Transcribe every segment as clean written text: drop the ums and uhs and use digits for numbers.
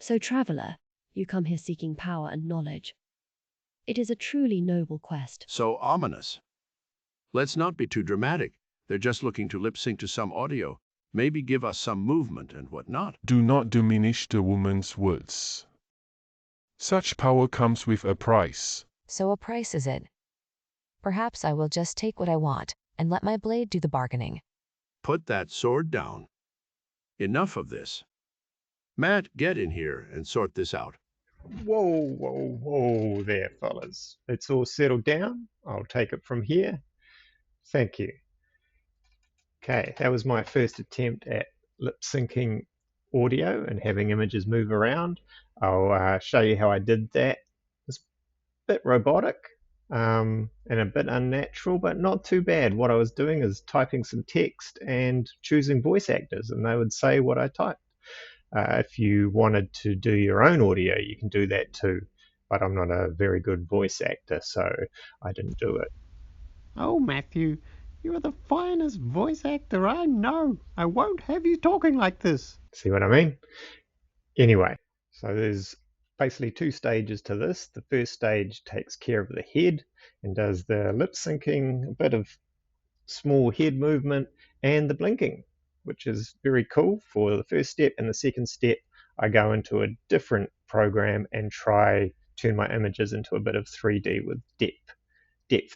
So, traveller, you come here seeking power and knowledge. It is a truly noble quest. So ominous. Let's not be too dramatic. They're just looking to lip sync to some audio. Maybe give us some movement and whatnot. Do not diminish the woman's words. Such power comes with a price. So a price is it? Perhaps I will just take what I want and let my blade do the bargaining. Put that sword down. Enough of this. Matt, get in here and sort this out. Whoa there, fellas. It's all settled down. I'll take it from here. Thank you. Okay, that was my first attempt at lip syncing audio and having images move around. I'll show you how I did that. It's a bit robotic and a bit unnatural, but not too bad. What I was doing is typing some text and choosing voice actors, and they would say what I typed. If you wanted to do your own audio, you can do that too, but I'm not a very good voice actor, so I didn't do it. Oh, Matthew, you are the finest voice actor I know. I won't have you talking like this. See what I mean? Anyway, so there's basically two stages to this. The first stage takes care of the head and does the lip syncing, a bit of small head movement, and the blinking, which is very cool for the first step. And the second step, I go into a different program and try turn my images into a bit of 3D with depth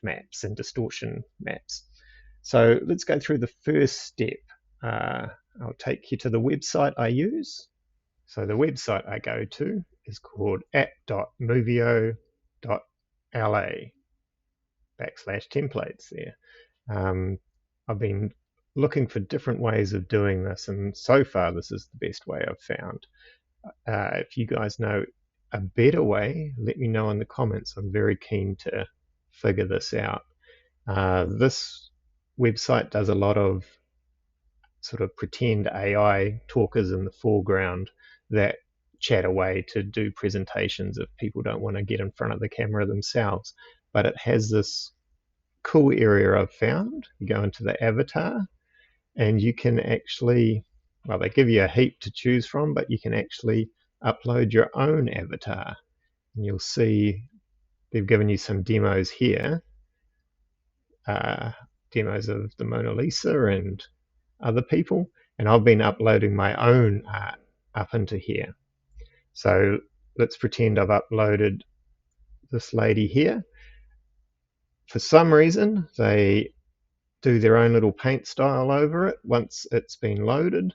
maps and distortion maps. So let's go through the first step. I'll take you to the website I use. So the website I go to is called app.movio.la/templates there. I've been looking for different ways of doing this, and so far this is the best way I've found. If you guys know a better way, let me know in the comments. I'm very keen to figure this out. This website does a lot of sort of pretend AI talkers in the foreground that chat away to do presentations if people don't want to get in front of the camera themselves. But it has this cool area I've found. You go into the avatar and you can actually, well, they give you a heap to choose from, but you can actually upload your own avatar. And you'll see they've given you some demos here, demos of the Mona Lisa and other people, and I've been uploading my own art up into here. So let's pretend I've uploaded this lady here. For some reason, they do their own little paint style over it once it's been loaded.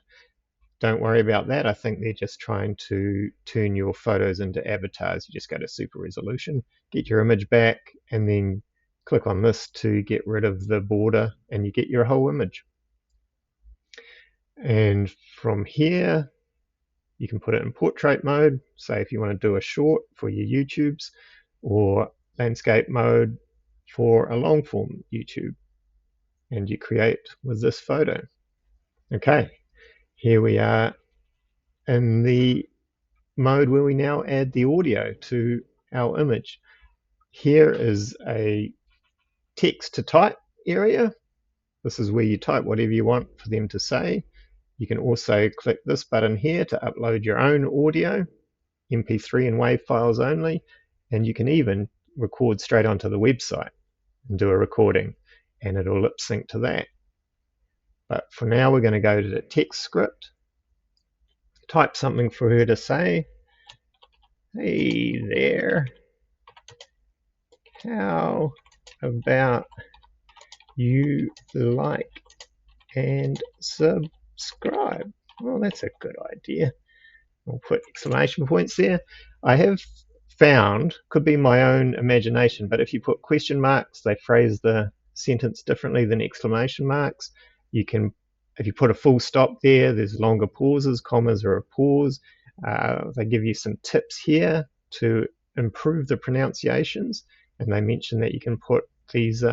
Don't worry about that. I think they're just trying to turn your photos into avatars. You just go to super resolution, get your image back, and then click on this to get rid of the border, and you get your whole image. And from here, you can put it in portrait mode, say if you want to do a short for your YouTubes, or landscape mode for a long form YouTube. And you create with this photo. Okay, here we are in the mode where we now add the audio to our image. Here is a text to type area. This is where you type whatever you want for them to say. You can also click this button here to upload your own audio, MP3 and WAV files only, and you can even record straight onto the website and do a recording, and it'll lip sync to that. But for now, we're going to go to the text script, type something for her to say. Hey there, how about you like and subscribe? Well, that's a good idea. I'll put exclamation points there. I have found, could be my own imagination, but if you put question marks, they phrase the sentence differently than exclamation marks. You can, if you put a full stop there, there's longer pauses, commas are a pause. They give you some tips here to improve the pronunciations, and they mention that you can put these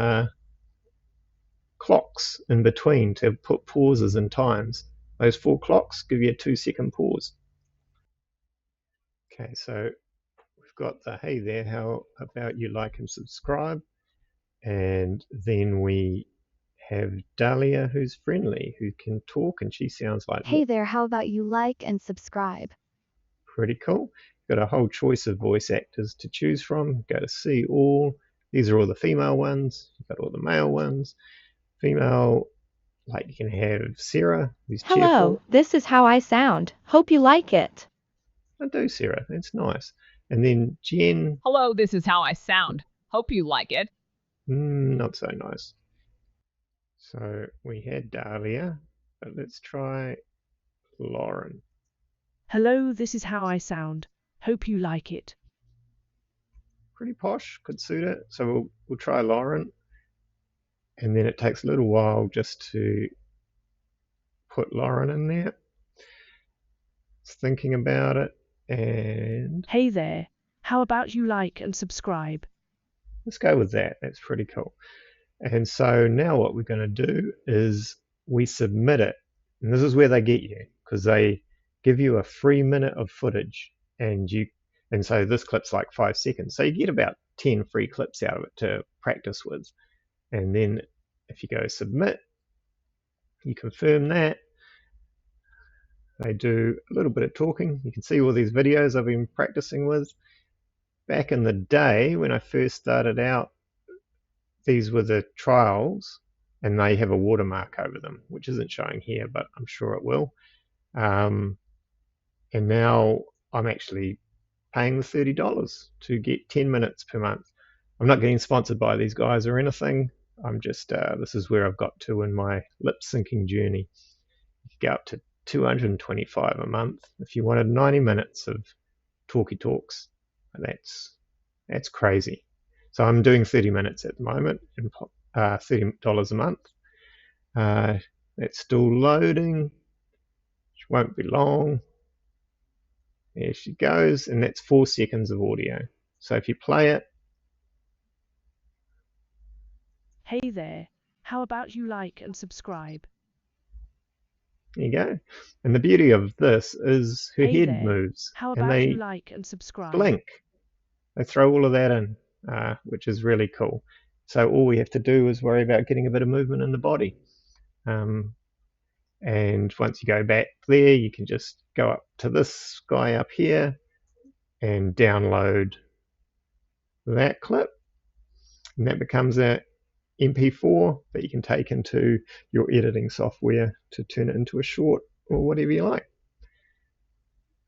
clocks in between to put pauses and times. Those 4 clocks give you a 2-second pause. Okay, so we've got the hey there, how about you like and subscribe, and then we have Dahlia, who's friendly, who can talk, and she sounds like Hey there, how about you like and subscribe? pretty cool. Got a whole choice of voice actors to choose from. Go to see all. These are all the female ones. You've got all the male ones. Female, like you can have Sarah, who's cheerful. Hello, this is how I sound. Hope you like it. I do, Sarah. That's nice. And then Jen. Hello, this is how I sound. Hope you like it. Not so nice. So we had Dahlia, but let's try Lauren. Hello, this is how I sound. Hope you like it. Pretty posh, could suit it. So we'll try Lauren. And then it takes a little while just to put Lauren in there. It's thinking about it. And hey there, how about you like and subscribe? Let's go with that. That's pretty cool. And so now what we're going to do is we submit it. And this is where they get you, because they give you a free minute of footage. And so this clip's like 5 seconds. So you get about 10 free clips out of it to practice with. And then if you go submit, you confirm that. They do a little bit of talking. You can see all these videos I've been practicing with. Back in the day when I first started out, these were the trials, and they have a watermark over them, which isn't showing here, but I'm sure it will. And now I'm actually paying the $30 to get 10 minutes per month. I'm not getting sponsored by these guys or anything. I'm just, this is where I've got to in my lip syncing journey. You can go up to $225 a month if you wanted 90 minutes of talkie talks. That's crazy. So I'm doing 30 minutes at the moment, and $30 a month. That's still loading, which won't be long. There she goes, and that's 4 seconds of audio. So if you play it. Hey there, how about you like and subscribe? There you go. And the beauty of this is her hey head there, moves. How and about they you like and subscribe? blink. They throw all of that in, which is really cool. So all we have to do is worry about getting a bit of movement in the body. And once you go back there, you can just go up to this guy up here and download that clip. And that becomes a MP4 that you can take into your editing software to turn it into a short or whatever you like.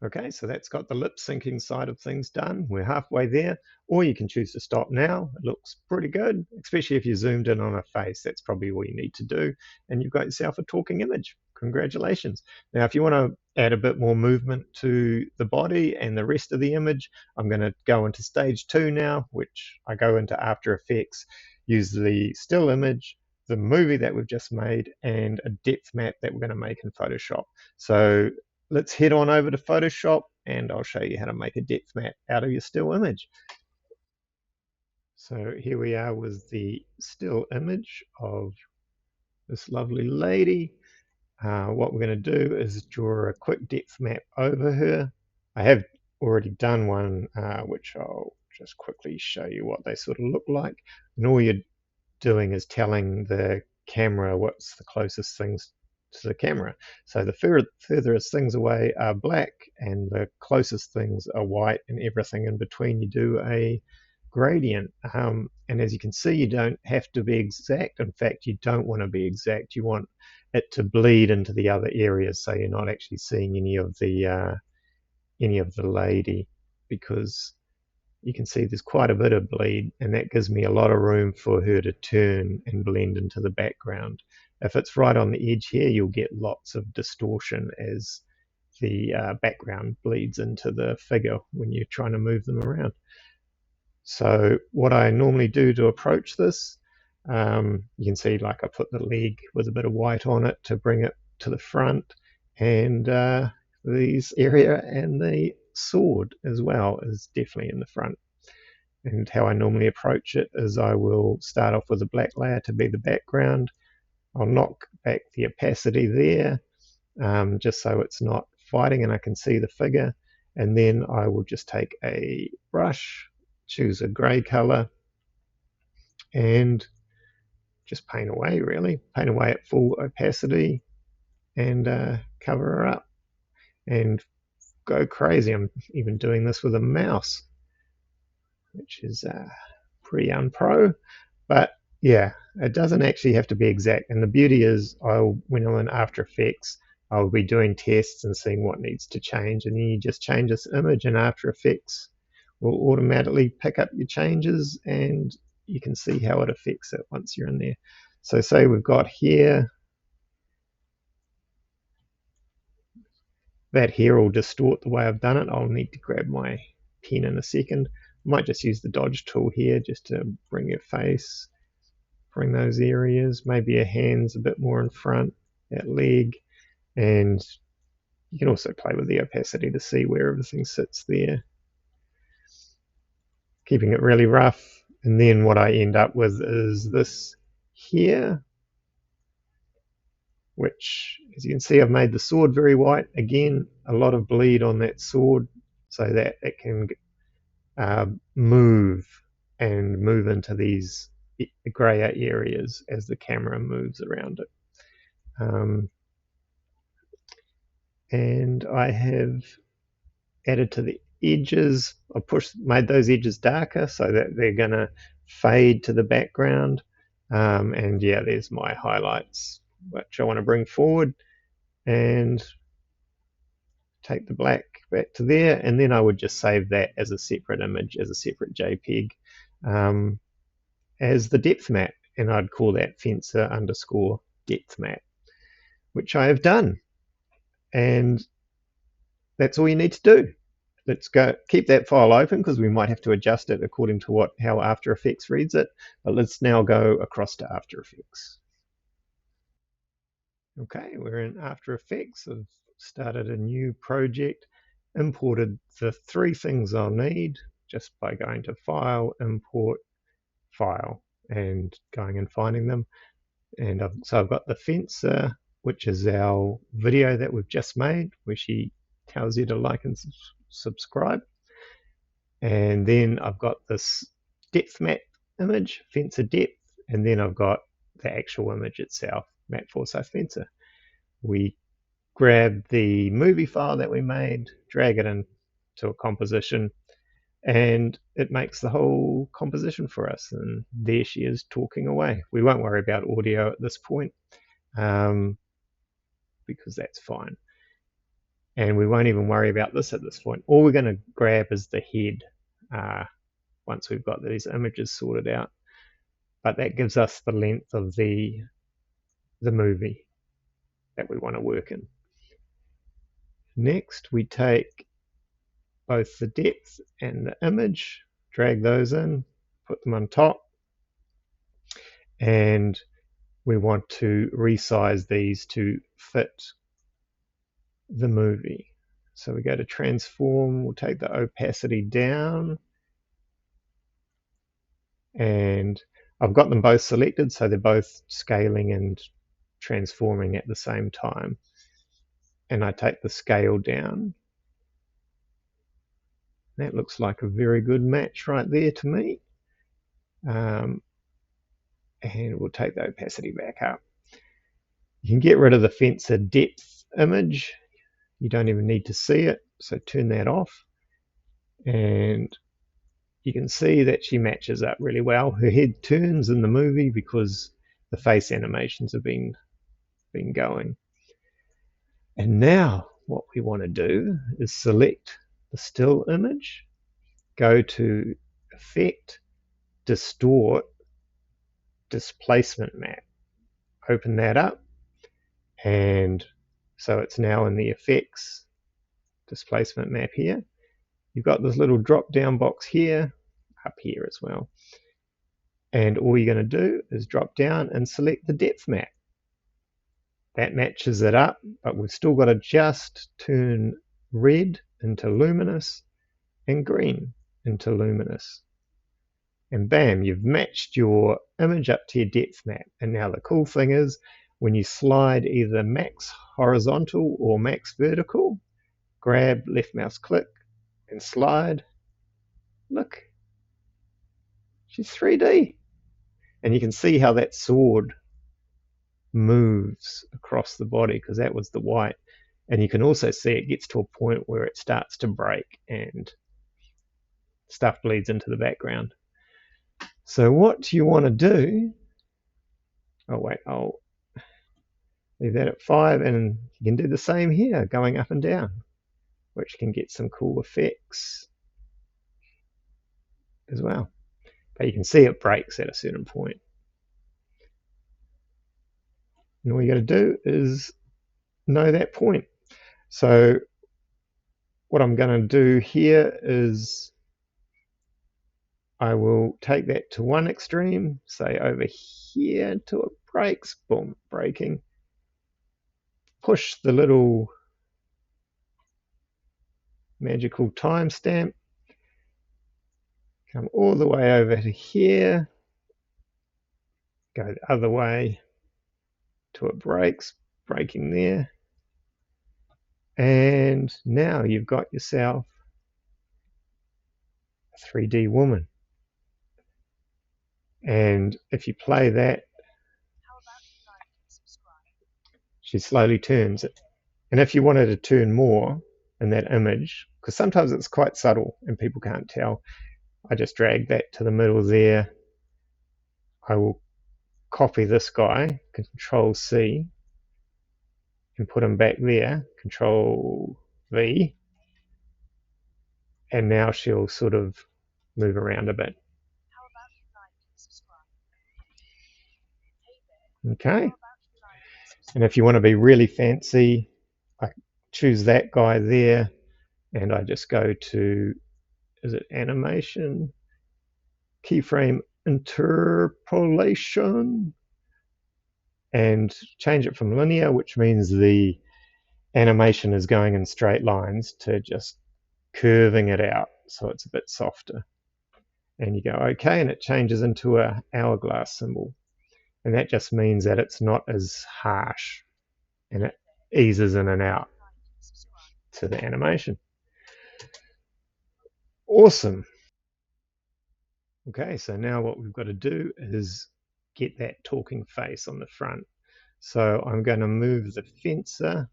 Okay, so that's got the lip syncing side of things done. We're halfway there, or you can choose to stop now. It looks pretty good, especially if you zoomed in on a face. That's probably all you need to do, and you've got yourself a talking image. Congratulations. Now, if you want to add a bit more movement to the body and the rest of the image, I'm going to go into stage 2 now, which I go into After Effects, use the still image, the movie that we've just made, and a depth map that we're going to make in Photoshop. So let's head on over to Photoshop and I'll show you how to make a depth map out of your still image. So here we are with the still image of this lovely lady. What we're going to do is draw a quick depth map over her. I have already done one, which I'll just quickly show you what they sort of look like. And all you're doing is telling the camera what's the closest things to the camera. So the furthest things away are black and the closest things are white, and everything in between you do a gradient. And as you can see, you don't have to be exact. In fact, you don't want to be exact. You want it to bleed into the other areas, so you're not actually seeing any of the lady, because you can see there's quite a bit of bleed, and that gives me a lot of room for her to turn and blend into the background. If it's right on the edge here, you'll get lots of distortion as the background bleeds into the figure when you're trying to move them around. So what I normally do to approach this, you can see like I put the leg with a bit of white on it to bring it to the front, and this area and the sword as well is definitely in the front. And how I normally approach it is I will start off with a black layer to be the background. I'll knock back the opacity there, just so it's not fighting and I can see the figure. And then I will just take a brush, choose a grey colour, and just paint away, really. Paint away at full opacity and cover her up. And go crazy. I'm even doing this with a mouse, which is pretty unpro, but yeah, it doesn't actually have to be exact. And the beauty is, when I'm in After Effects, I'll be doing tests and seeing what needs to change, and then you just change this image, and After Effects will automatically pick up your changes, and you can see how it affects it once you're in there. So say we've got here, that here will distort the way I've done it. I'll need to grab my pen in a second. I might just use the dodge tool here just to bring your face, bring those areas, maybe your hands a bit more in front, that leg, and you can also play with the opacity to see where everything sits there, keeping it really rough. And then what I end up with is this here, which, as you can see, I've made the sword very white. Again, a lot of bleed on that sword so that it can move into these grayer areas as the camera moves around it. And I have added to the edges. I made those edges darker so that they're going to fade to the background. And yeah, there's my highlights, which I want to bring forward, and take the black back to there, and then I would just save that as a separate image, as a separate JPEG, as the depth map, and I'd call that fencer_depth map, which I have done. And that's all you need to do. Let's go keep that file open because we might have to adjust it according to how After Effects reads it. But let's now go across to After Effects. Okay, we're in After Effects. I've started a new project, imported the 3 things I'll need just by going to File, Import, File, and going and finding them. And so I've got the fencer, which is our video that we've just made, where she tells you to like and subscribe. And then I've got this depth map image, fencer depth, and then I've got the actual image itself, map foresight fencer. We grab the movie file that we made, drag it into a composition, and it makes the whole composition for us. And there she is talking away. We won't worry about audio at this point because that's fine. And we won't even worry about this at this point. All we're going to grab is the head once we've got these images sorted out. But that gives us the length of the movie that we want to work in. Next, we take both the depth and the image, drag those in, put them on top, and we want to resize these to fit the movie. So we go to transform, we'll take the opacity down, and I've got them both selected so they're both scaling and transforming at the same time. And I take the scale down. That looks like a very good match right there to me. And we'll take the opacity back up. You can get rid of the fencer depth image. You don't even need to see it, so turn that off. And you can see that she matches up really well. Her head turns in the movie because the face animations have been going. And now what we want to do is select the still image, go to Effect, Distort, Displacement Map. Open that up, and so it's now in the Effects Displacement Map here. You've got this little drop down box here, up here as well. And all you're going to do is drop down and select the depth map. That matches it up, but we've still got to just turn red into luminous and green into luminous. And bam, you've matched your image up to your depth map. And now the cool thing is, when you slide either max horizontal or max vertical, grab left mouse click and slide. Look, she's 3D. And you can see how that sword moves across the body because that was the white. And you can also see it gets to a point where it starts to break and stuff bleeds into the background. So what you want to do, oh wait, I'll leave that at 5, and you can do the same here, going up and down, which can get some cool effects as well. But you can see it breaks at a certain point. And all you got to do is know that point. So what I'm going to do here is I will take that to one extreme, say over here until it breaks, boom, breaking. Push the little magical timestamp, come all the way over to here, go the other way till it breaks, breaking there. And now you've got yourself a 3D woman. And if you play that, she slowly turns it. And if you wanted to turn more in that image, because sometimes it's quite subtle and people can't tell, I just drag that to the middle there. I will copy this guy, Control C, and put him back there, Control V, and now she'll sort of move around a bit. Okay, and if you want to be really fancy, I choose that guy there, and I just go to, is it animation, keyframe interpolation, and change it from linear, which means the animation is going in straight lines, to just curving it out so it's a bit softer. And you go okay, and it changes into a hourglass symbol, and that just means that it's not as harsh and it eases in and out to the animation. Awesome. Okay, so now what we've got to do is get that talking face on the front. So I'm going to move the fencer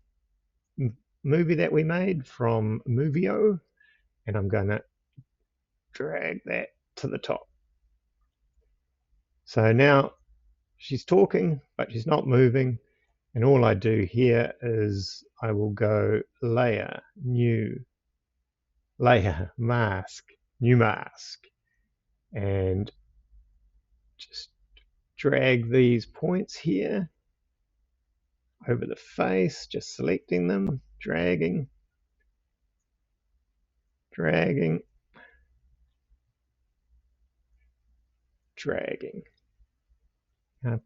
movie that we made from Movio, and I'm going to drag that to the top. So now she's talking, but she's not moving. And all I do here is I will go layer, new, layer, mask, new mask, and just drag these points here over the face, just selecting them, dragging, dragging, dragging. And I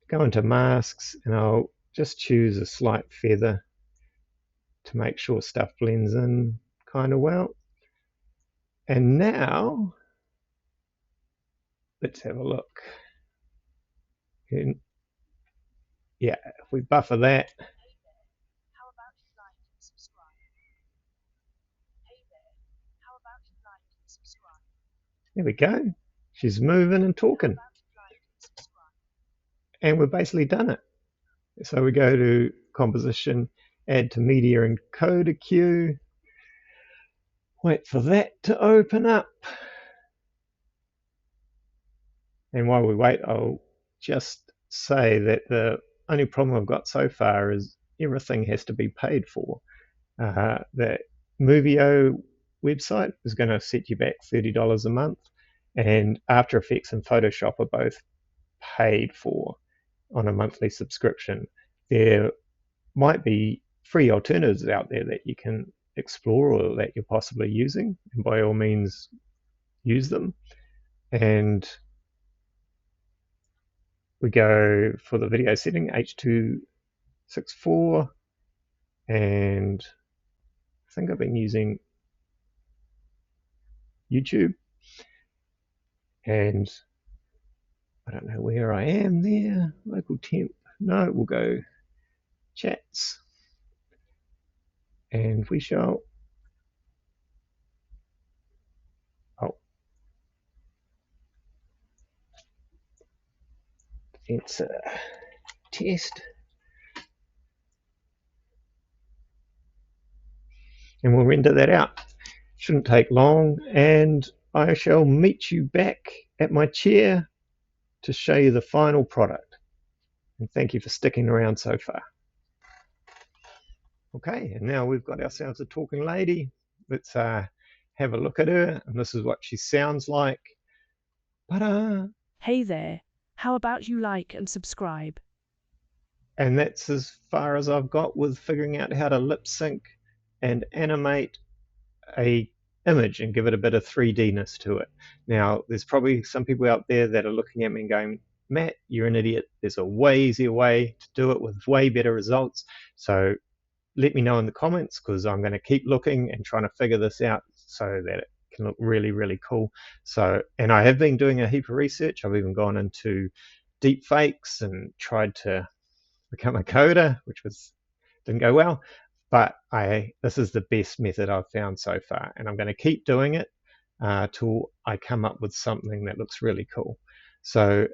go into masks, and I'll just choose a slight feather to make sure stuff blends in kind of well. And now let's have a look. And yeah, if we buffer that, there we go. She's moving and talking. And we've basically done it. So we go to composition, add to media encoder queue, wait for that to open up. And while we wait, I'll just say that the only problem I've got so far is everything has to be paid for. The Movio website is going to set you back $30 a month, and After Effects and Photoshop are both paid for on a monthly subscription. There might be free alternatives out there that you can explore or that you're possibly using, and by all means use them. And we go for the video setting H.264, and I think I've been using YouTube, and I don't know where I am there. Local temp, no, we'll go chats, and we shall, it's a test. and we'll render that out. Shouldn't take long, and I shall meet you back at my chair to show you the final product. And thank you for sticking around so far. Okay, and now we've got ourselves a talking lady. Let's have a look at her, and this is what she sounds like. Hey there, how about you like and subscribe? And that's as far as I've got with figuring out how to lip sync and animate a image and give it a bit of 3D-ness to it. Now, there's probably some people out there that are looking at me and going, Matt, you're an idiot. There's a way easier way to do it with way better results. So let me know in the comments, because I'm going to keep looking and trying to figure this out so that it can look really, really cool. So, and I have been doing a heap of research. I've even gone into deep fakes and tried to become a coder, which didn't go well. But this is the best method I've found so far, and I'm going to keep doing it till I come up with something that looks really cool. So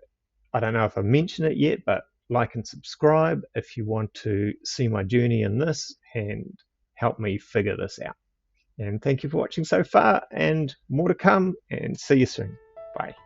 I don't know if I mentioned it yet, but like and subscribe if you want to see my journey in this and help me figure this out. And thank you for watching so far, and more to come, and see you soon. Bye.